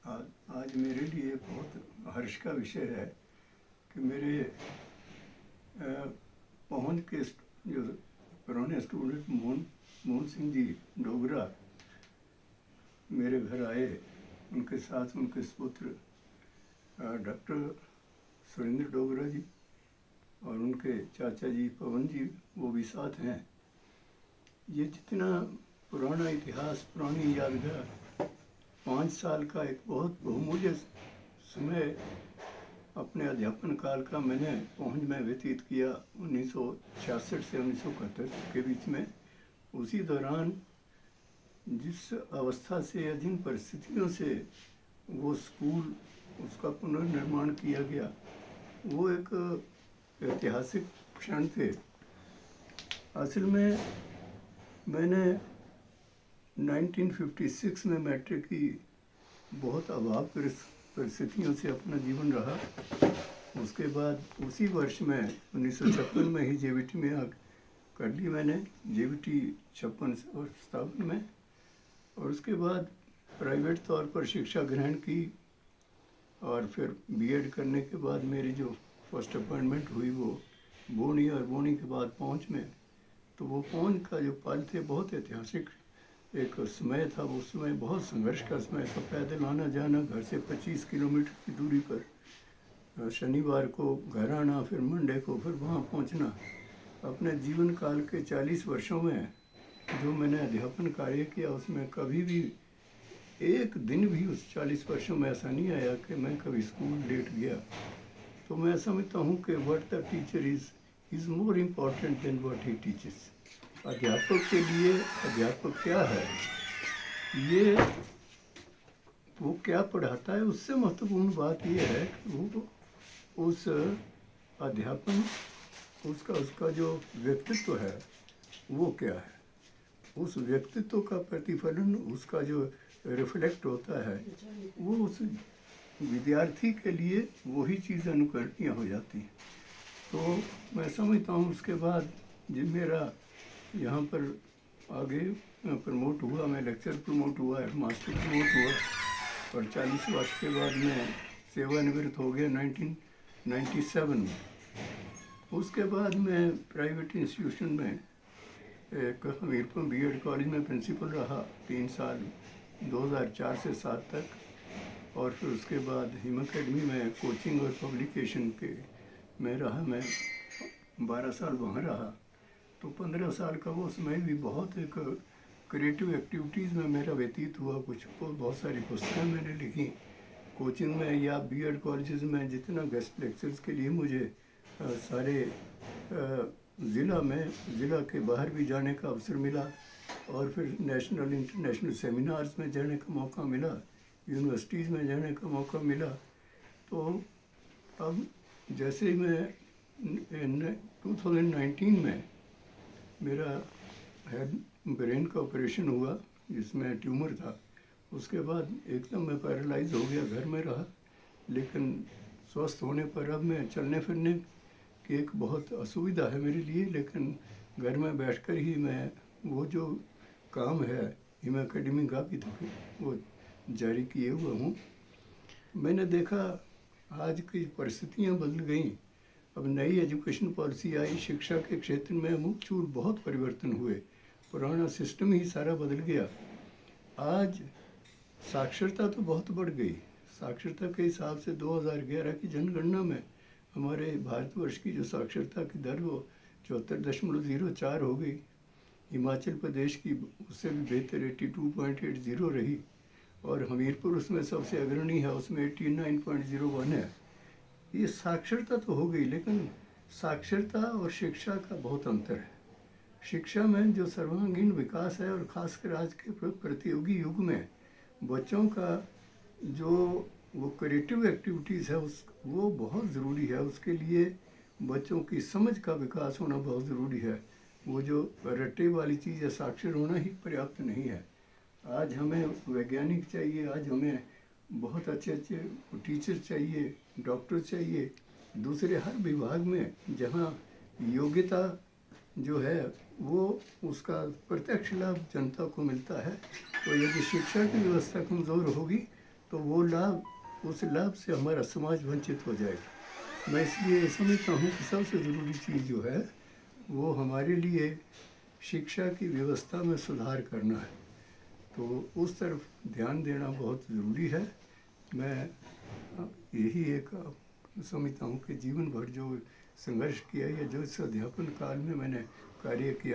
आज आज मेरे लिए बहुत हर्ष का विषय है कि मेरे पहुंच के जो पुराने स्टूडेंट मोहन सिंह जी डोगरा मेरे घर आए। उनके साथ उनके सुपुत्र डॉक्टर सुरेंद्र डोगरा जी और उनके चाचा जी पवन जी, वो भी साथ हैं। ये जितना पुराना इतिहास, पुरानी यादगार, 5 साल का एक बहुत बहुमूल्य समय अपने अध्यापन काल का मैंने पहुंच में व्यतीत किया 1966 से 1971 के बीच में। उसी दौरान जिस अवस्था से या जिन परिस्थितियों से वो स्कूल, उसका पुनर्निर्माण किया गया, वो एक ऐतिहासिक क्षण थे। असल में मैंने 1956 में मैट्रिक की बहुत अभाव परिस्थितियों से अपना जीवन रहा। उसके बाद उसी वर्ष में 1956 में ही जेबीटी में कर ली मैंने, जेबीटी 56 और 57 में। और उसके बाद प्राइवेट तौर पर शिक्षा ग्रहण की और फिर बीएड करने के बाद मेरी जो फर्स्ट अपॉइंटमेंट हुई वो बोनी, और बोनी के बाद पहुंच में। तो वो पहुंच का जो पल थे बहुत ऐतिहासिक एक समय था। वो समय बहुत संघर्ष का समय था। पैदल आना जाना, घर से 25 किलोमीटर की दूरी पर, शनिवार को घर आना, फिर मंडे को फिर वहाँ पहुँचना। अपने जीवन काल के 40 वर्षों में जो मैंने अध्यापन कार्य किया, उसमें कभी भी एक दिन भी उस 40 वर्षों में ऐसा नहीं आया कि मैं कभी स्कूल लेट गया। तो मैं समझता हूँ कि what the teacher is more important than what he teaches. अध्यापक के लिए अध्यापक क्या है, ये वो क्या पढ़ाता है, उससे महत्वपूर्ण बात ये है कि वो उस अध्यापन, उसका जो व्यक्तित्व है वो क्या है, उस व्यक्तित्व का प्रतिफलन, उसका जो रिफ्लेक्ट होता है, वो उस विद्यार्थी के लिए वही चीज़ अनुकरणीय हो जाती है। तो मैं समझता हूँ उसके बाद जब मेरा यहाँ पर आगे प्रमोट हुआ, मैं लेक्चर प्रमोट हुआ, मास्टर प्रमोट हुआ, और 40 वर्ष के बाद मैं सेवानिवृत्त हो गया 1997 में। उसके बाद मैं प्राइवेट इंस्टीट्यूशन में एक हमीरपुर बीएड कॉलेज में प्रिंसिपल रहा 3 साल, 2004 से 7 तक। और फिर उसके बाद हिम अकेडमी में कोचिंग और पब्लिकेशन के में रहा। मैं 12 साल वहाँ रहा। तो 15 साल का वो समय भी बहुत एक क्रिएटिव एक्टिविटीज़ में मेरा व्यतीत हुआ। बहुत सारी पुस्तकें मैंने लिखी कोचिंग में या बीएड कॉलेजेस में। जितना गेस्ट लेक्चर्स के लिए मुझे सारे ज़िला के बाहर भी जाने का अवसर मिला, और फिर नेशनल इंटरनेशनल सेमिनार्स में जाने का मौका मिला, यूनिवर्सिटीज़ में जाने का मौका मिला। तो अब जैसे मैं 2019 में मेरा हेड ब्रेन का ऑपरेशन हुआ जिसमें ट्यूमर था, उसके बाद एकदम मैं पैरालाइज हो गया, घर में रहा। लेकिन स्वस्थ होने पर अब मैं चलने फिरने की एक बहुत असुविधा है मेरे लिए, लेकिन घर में बैठकर ही मैं वो जो काम है हिम अकेडमी का भी तक वो जारी किए हुआ हूँ। मैंने देखा आज की परिस्थितियाँ बदल गई। अब नई एजुकेशन पॉलिसी आई, शिक्षा के क्षेत्र में अमूलचूल बहुत परिवर्तन हुए, पुराना सिस्टम ही सारा बदल गया। आज साक्षरता तो बहुत बढ़ गई। साक्षरता के हिसाब से 2011 की जनगणना में हमारे भारतवर्ष की जो साक्षरता की दर वो 74.04 हो गई। हिमाचल प्रदेश की उससे भी बेहतर 82.80 रही, और हमीरपुर उसमें सबसे अग्रणी है, उसमें 89.01 है। ये साक्षरता तो हो गई, लेकिन साक्षरता और शिक्षा का बहुत अंतर है। शिक्षा में जो सर्वांगीण विकास है, और ख़ासकर आज के प्रतियोगी युग में बच्चों का जो वो क्रिएटिव एक्टिविटीज़ है वो बहुत ज़रूरी है। उसके लिए बच्चों की समझ का विकास होना बहुत ज़रूरी है। वो जो रट्टे वाली चीज़ है, साक्षर होना ही पर्याप्त नहीं है। आज हमें वैज्ञानिक चाहिए, आज हमें बहुत अच्छे अच्छे टीचर चाहिए, डॉक्टर चाहिए। दूसरे हर विभाग में जहाँ योग्यता जो है वो उसका प्रत्यक्ष लाभ जनता को मिलता है। तो यदि शिक्षा की व्यवस्था कमज़ोर होगी तो वो लाभ, उस लाभ से हमारा समाज वंचित हो जाएगा। मैं इसलिए समझता हूँ कि सबसे ज़रूरी चीज़ जो है वो हमारे लिए शिक्षा की व्यवस्था में सुधार करना है, तो उस तरफ ध्यान देना बहुत ज़रूरी है। मैं यही एक समझता हूँ कि जीवन भर जो संघर्ष किया या जो इस अध्यापन काल में मैंने कार्य किया